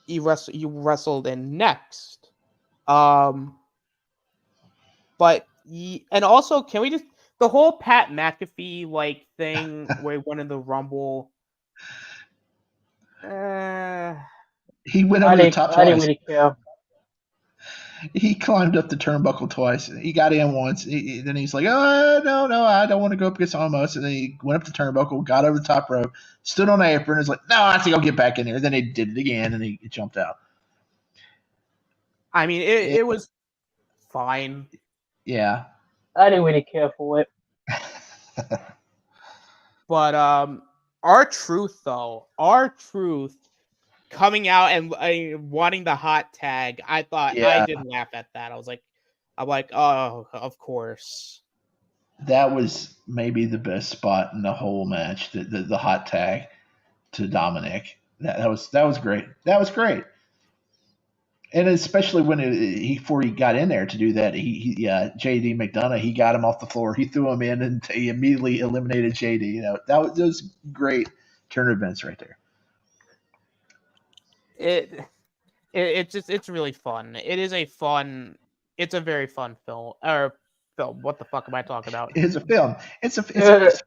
he wrestled in next. Um, and also, can we just the whole Pat McAfee like thing where he won in the Rumble? He went over the top I didn't twice. really care. He climbed up the turnbuckle twice. He got in once. Then he's like, "Oh no, I don't want to go up against Omos." And then he went up the turnbuckle, got over the top rope, stood on the apron, and was like, "No, I think I'll get back in here." Then he did it again, and he jumped out. I mean, it was fine. Yeah. I didn't really care for it. But R-Truth coming out and wanting the hot tag, I thought I Yeah. did laugh at that. I'm like, oh, of course. That was maybe the best spot in the whole match. The hot tag to Dominic. That was great. That was great. And especially when before he got in there to do that, JD McDonough, he got him off the floor. He threw him in, and he immediately eliminated JD. You know, those great turn events right there. It's really fun. It's a very fun film. Or film. What the fuck am I talking about? It's a film. It's a film. It's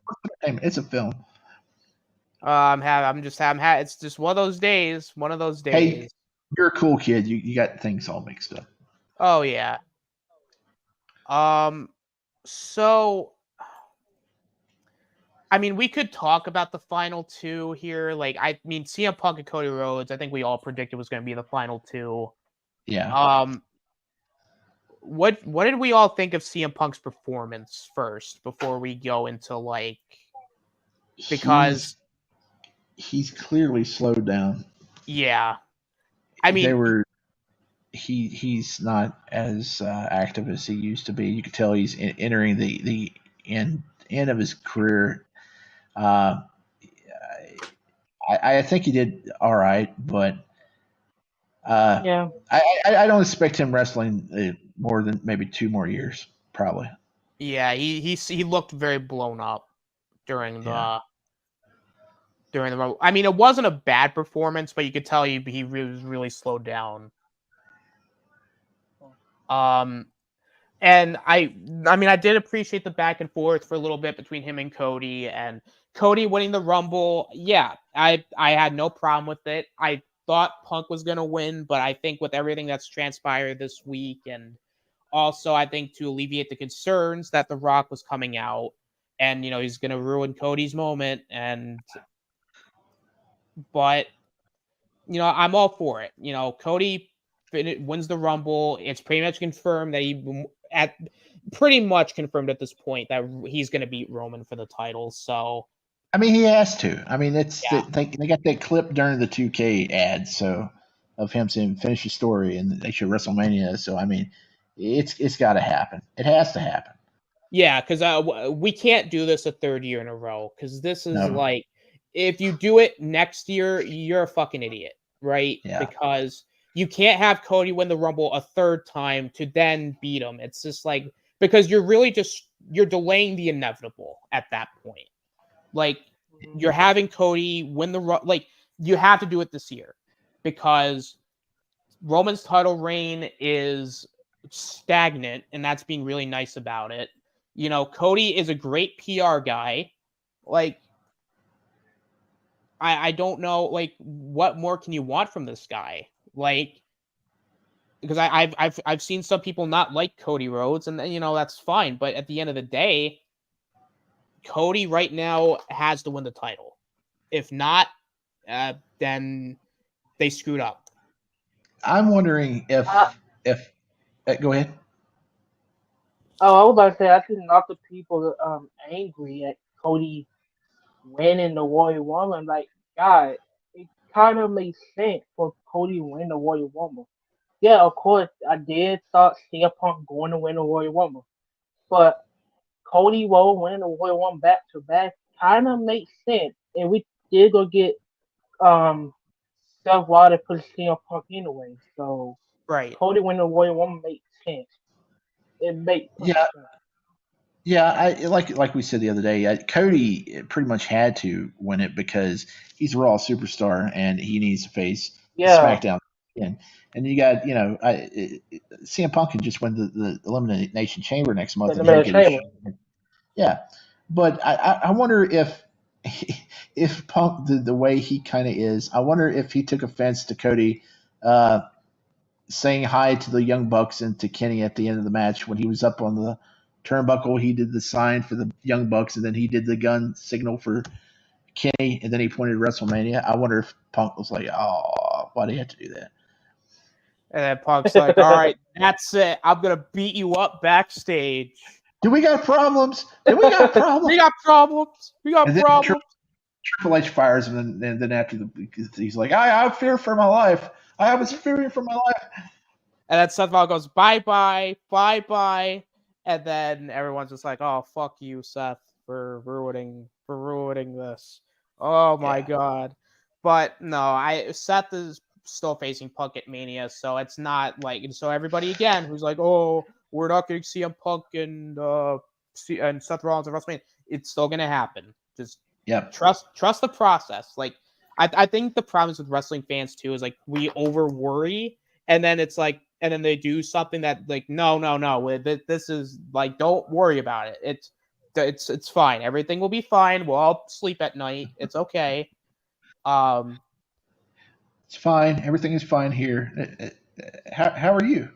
just one of those days. One of those Hey, days. you're a cool kid. You got things all mixed up. Oh yeah. So I mean, we could talk about the final two here. Like, I mean, CM Punk and Cody Rhodes, I think we all predicted was going to be the final two. Yeah. What did we all think of CM Punk's performance first before we go into like because he's clearly slowed down. Yeah, I mean he's not as active as he used to be. You could tell he's entering the end of his career. I think he did all right, but Yeah. I don't expect him wrestling more than maybe 2 more years, probably. Yeah, he looked very blown up during the I mean, it wasn't a bad performance, but you could tell he was really slowed down. And I mean, I did appreciate the back and forth for a little bit between him and Cody winning the Rumble. Yeah, I had no problem with it. I thought Punk was going to win, but I think with everything that's transpired this week, and also I think to alleviate the concerns that The Rock was coming out and, you know, he's going to ruin Cody's moment. But, you know, I'm all for it. You know, Cody wins the Rumble. It's pretty much confirmed that pretty much confirmed at this point that he's going to beat Roman for the title. So, I mean, he has to. I mean, they got that clip during the 2K ad, so of him saying finish your story, and they show Wrestlemania. So, I mean, it's got to happen. It has to happen. Yeah, because we can't do this a third year in a row. Because this is like, if you do it next year, you're a fucking idiot, right? Yeah. Because you can't have Cody win the Rumble a third time to then beat him. It's just like, because you're delaying the inevitable at that point. Like, you're having Cody win you have to do it this year because Roman's title reign is stagnant, and that's being really nice about it. You know, Cody is a great PR guy. Like, I don't know, like, what more can you want from this guy? Like, because I've seen some people not like Cody Rhodes, and you know that's fine. But at the end of the day, Cody right now has to win the title. If not, then they screwed up. I'm wondering if go ahead. Oh, I was about to say I think a lot of people angry at Cody winning the Royal Rumble. Like, God, it kind of made sense for Cody to win the Royal Rumble. Yeah, of course, I did thought CM Punk going to win the Royal Rumble, but Cody Rhodes winning the Royal Rumble back to back kind of makes sense, and we did go get um Seth Rollins put CM Punk anyway, so Right. Cody winning the Royal Rumble makes sense. It makes perfect Yeah, sense. yeah. Like we said the other day, Cody pretty much had to win it because he's a Raw superstar and he needs to face the Yeah, SmackDown. And you got CM Punk can just win the Elimination Chamber next the month and he'll Elimination get his Chamber. shot. Yeah, but I wonder if Punk the way he kind of is, I wonder if he took offense to Cody uh, saying hi to the Young Bucks and to Kenny at the end of the match when he was up on the turnbuckle. He did the sign for the Young Bucks and then he did the gun signal for Kenny and then he pointed to WrestleMania. I wonder if Punk was like, "Oh, why do you have to do that?" And then Punk's like, all right, that's it. I'm going to beat you up backstage. Do we got problems? Do we got problems? We got problems. We got And then problems. Triple H fires him, and then after he's like, I have fear for my life. I have fear for my life. And then Seth Rollins goes, bye-bye, bye-bye. And then everyone's just like, oh, fuck you, Seth, for ruining this. Oh, my God. But no, Seth is still facing Punk at Mania, so it's not like, and so everybody again who's like, oh, we're not going to see CM Punk and Seth Rollins at WrestleMania, it's still going to happen. Just trust the process. Like, I think the problems with wrestling fans too is like we over worry, and then it's like, and then they do something that like no, this is like don't worry about it. It's fine. Everything will be fine. We'll all sleep at night. It's okay. It's fine. Everything is fine here. How are you?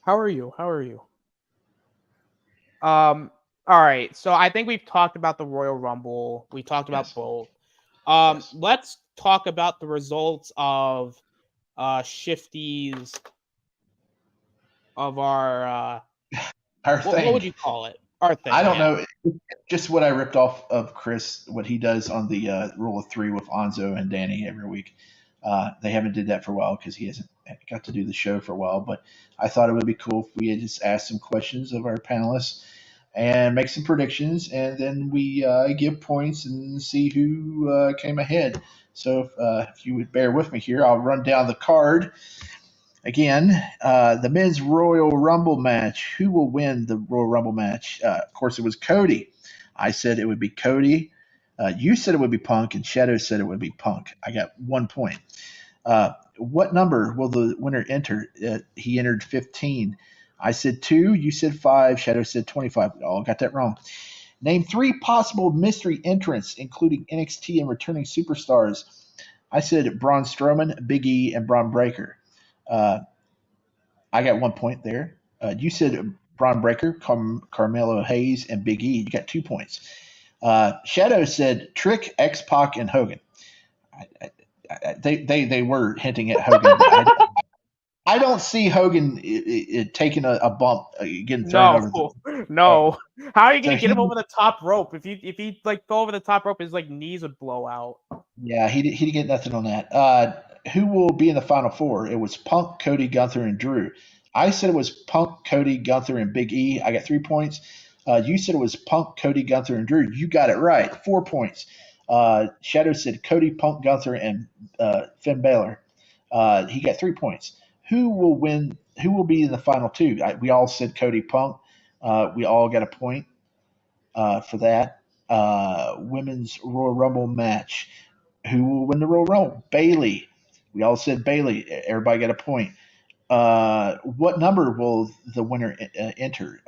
How are you? How are you? All right. So I think we've talked about the Royal Rumble. We talked about both. Yes. Let's talk about the results of Shifty's of our thing. what would you call it? Our thing. I don't know. Just what I ripped off of Chris, what he does on the Rule of Three with Anzo and Danny every week. They haven't did that for a while because he hasn't got to do the show for a while. But I thought it would be cool if we had just asked some questions of our panelists and make some predictions, and then we give points and see who came ahead. So if you would bear with me here, I'll run down the card. Again, the men's Royal Rumble match. Who will win the Royal Rumble match? Of course, it was Cody. I said it would be Cody. You said it would be Punk, and Shadow said it would be Punk. I got 1 point. What number will the winner enter? He entered 15. I said 2. You said 5. Shadow said 25. We all got that wrong. Name 3 possible mystery entrants, including NXT and returning superstars. I said Braun Strowman, Big E, and Braun Breaker. I got 1 point there. You said Braun Breaker, Carmelo Hayes, and Big E. You got 2 points. Shadow said Trick, X-Pac, and Hogan. They were hinting at Hogan. I don't see Hogan taking a bump, getting thrown over. No. How are you going to get him over the top rope? If he like go over the top rope, his like knees would blow out. Yeah, he didn't get nothing on that. Who will be in the final 4? It was Punk, Cody, Gunther, and Drew. I said it was Punk, Cody, Gunther, and Big E. I got 3 points. You said it was Punk, Cody, Gunther, and Drew. You got it right. 4 points. Shadow said Cody, Punk, Gunther, and Finn Balor. He got 3 points. Who will win? Who will be in the final 2? We all said Cody, Punk. We all got a point for that. Women's Royal Rumble match. Who will win the Royal Rumble? Bayley. We all said Bayley. Everybody got a point. What number will the winner enter?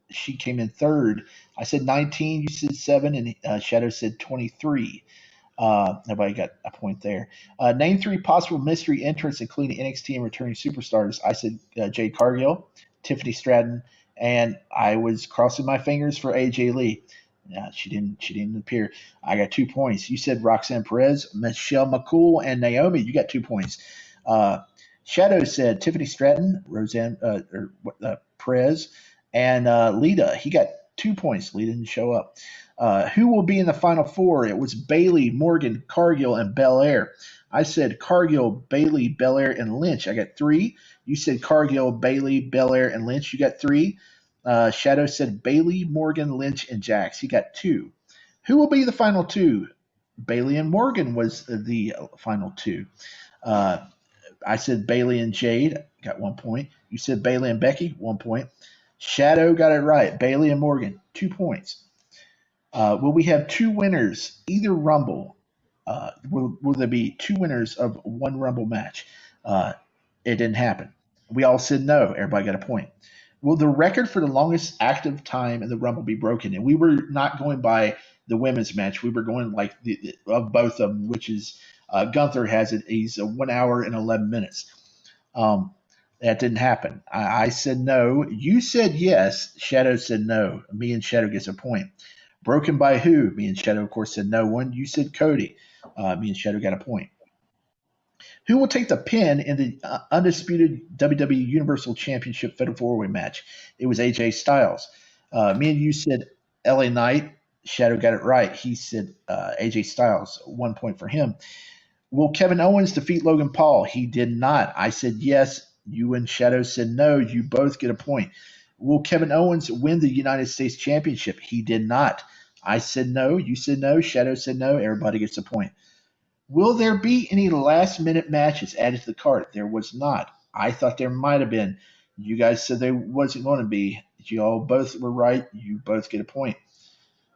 She came in 3rd. I said 19. You said 7, and Shadow said 23. Nobody got a point there. Name 3 possible mystery entrants, including NXT and returning superstars. I said Jade Cargill, Tiffany Stratton, and I was crossing my fingers for AJ Lee. She didn't appear. I got 2 points. You said Roxanne Perez, Michelle McCool, and Naomi. You got 2 points. Shadow said Tiffany Stratton, Roseanne Perez, and Lita. He got 2 points. Lee didn't show up. Who will be in the final four? It was Bailey, Morgan, Cargill, and Belair. I said Cargill, Bailey, Belair, and Lynch. I got 3. You said Cargill, Bailey, Belair, and Lynch. You got 3. Shadow said Bailey, Morgan, Lynch, and Jax. He got 2. Who will be the final 2? Bailey and Morgan was the final 2. I said Bailey and Jade, got 1 point. You said Bailey and Becky, 1 point. Shadow got it right. Bailey and Morgan, 2 points. Will we have 2 winners, either Rumble? Will there be 2 winners of one Rumble match? It didn't happen. We all said no. Everybody got a point. Will the record for the longest active time in the Rumble be broken? And we were not going by the women's match. We were going like of both of them, which is Gunther has it. He's 1 hour and 11 minutes. That didn't happen. I said no. You said yes. Shadow said no. Me and Shadow gets a point. Broken by who? Me and Shadow, of course, said no one. You said Cody. Me and Shadow got a point. Who will take the pin in the undisputed WWE Universal Championship Fatal 4-Way match? It was AJ Styles. Me and you said LA Knight. Shadow got it right. He said AJ Styles. 1 point for him. Will Kevin Owens defeat Logan Paul? He did not. I said yes. You and Shadow said no. You both get a point. Will Kevin Owens win the United States Championship? He did not. I said no. You said no. Shadow said no. Everybody gets a point. Will there be any last-minute matches added to the card? There was not. I thought there might have been. You guys said there wasn't going to be. You all both were right. You both get a point.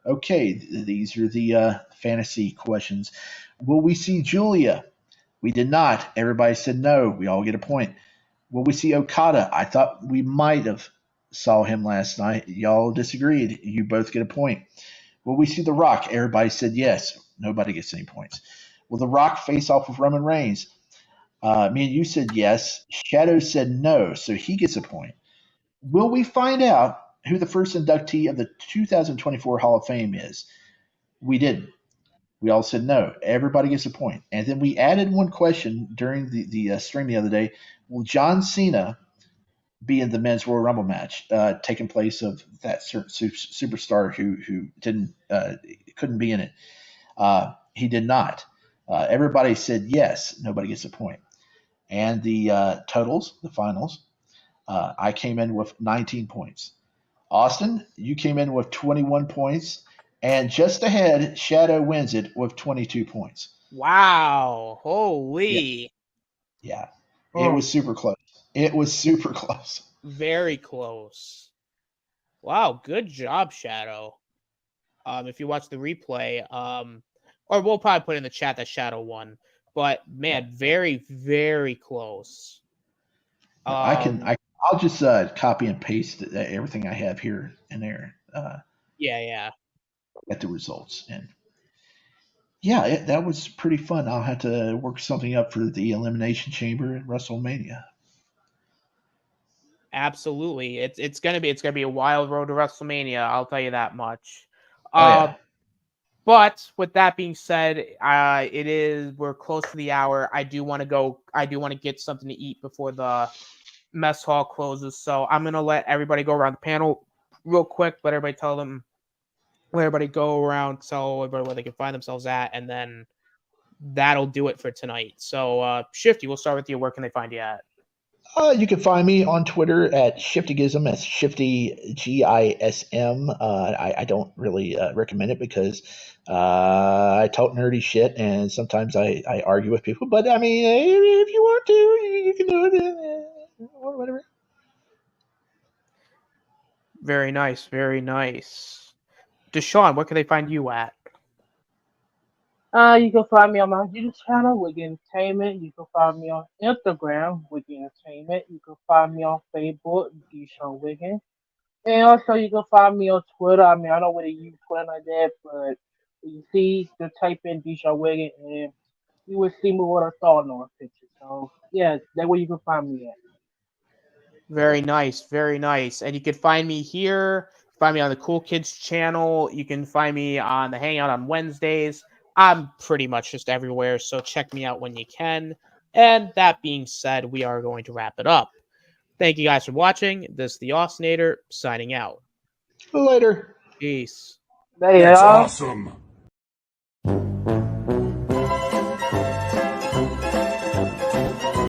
Okay, these are the fantasy questions. Will we see Julia? We did not. Everybody said no. We all get a point. Will we see Okada? I thought we might have saw him last night. Y'all disagreed. You both get a point. Will we see The Rock? Everybody said yes. Nobody gets any points. Will The Rock face off with Roman Reigns? Me and you said yes. Shadow said no, so he gets a point. Will we find out who the first inductee of the 2024 Hall of Fame is? We didn't. We all said no. Everybody gets a point. And then we added one question during the stream the other day. Will John Cena be in the Men's Royal Rumble match, taking place of that certain superstar who couldn't be in it? He did not. Everybody said yes. Nobody gets a point. And the totals, the finals, I came in with 19 points. Austin, you came in with 21 points. And just ahead, Shadow wins it with 22 points. Wow. Holy. Yeah. It was super close. It was super close. Very close. Wow. Good job, Shadow. If you watch the replay, or we'll probably put in the chat that Shadow won. But man, very, very close. I'll just copy and paste everything I have here and there. Yeah. At the results, and yeah, that was pretty fun. I'll have to work something up for the Elimination Chamber at WrestleMania. Absolutely, it's gonna be a wild road to WrestleMania. I'll tell you that much. Yeah. But with that being said, we're close to the hour. I do want to go. I do want to get something to eat before the mess hall closes. So I'm gonna let everybody go around the panel real quick. Let everybody go around, tell everybody where they can find themselves at, and then that'll do it for tonight. So, Shifty, we'll start with you. Where can they find you at? You can find me on Twitter at Shiftygism. That's Shiftygism. I don't really recommend it because I talk nerdy shit and sometimes I argue with people. But I mean, if you want to, you can do it. Or whatever. Very nice. Very nice. Deshawn, where can they find you at? You can find me on my YouTube channel, Wiggy Entertainment. You can find me on Instagram, Wiggy Entertainment. You can find me on Facebook, Deshawn Wiggins. And also, you can find me on Twitter. I mean, I don't really use Twitter like that, but you see, just type in Deshawn Wiggins, and you will see me with a thought on a picture. So, yeah, that's where you can find me at. Very nice. Very nice. And you can find me here. Find me on the Cool Kids channel. You can find me on the Hangout on Wednesdays. I'm pretty much just everywhere, so check me out when you can. And that being said, we are going to wrap it up. Thank you guys for watching. This is the Austinator signing out. Later. Peace. Hey, That's y'all. awesome.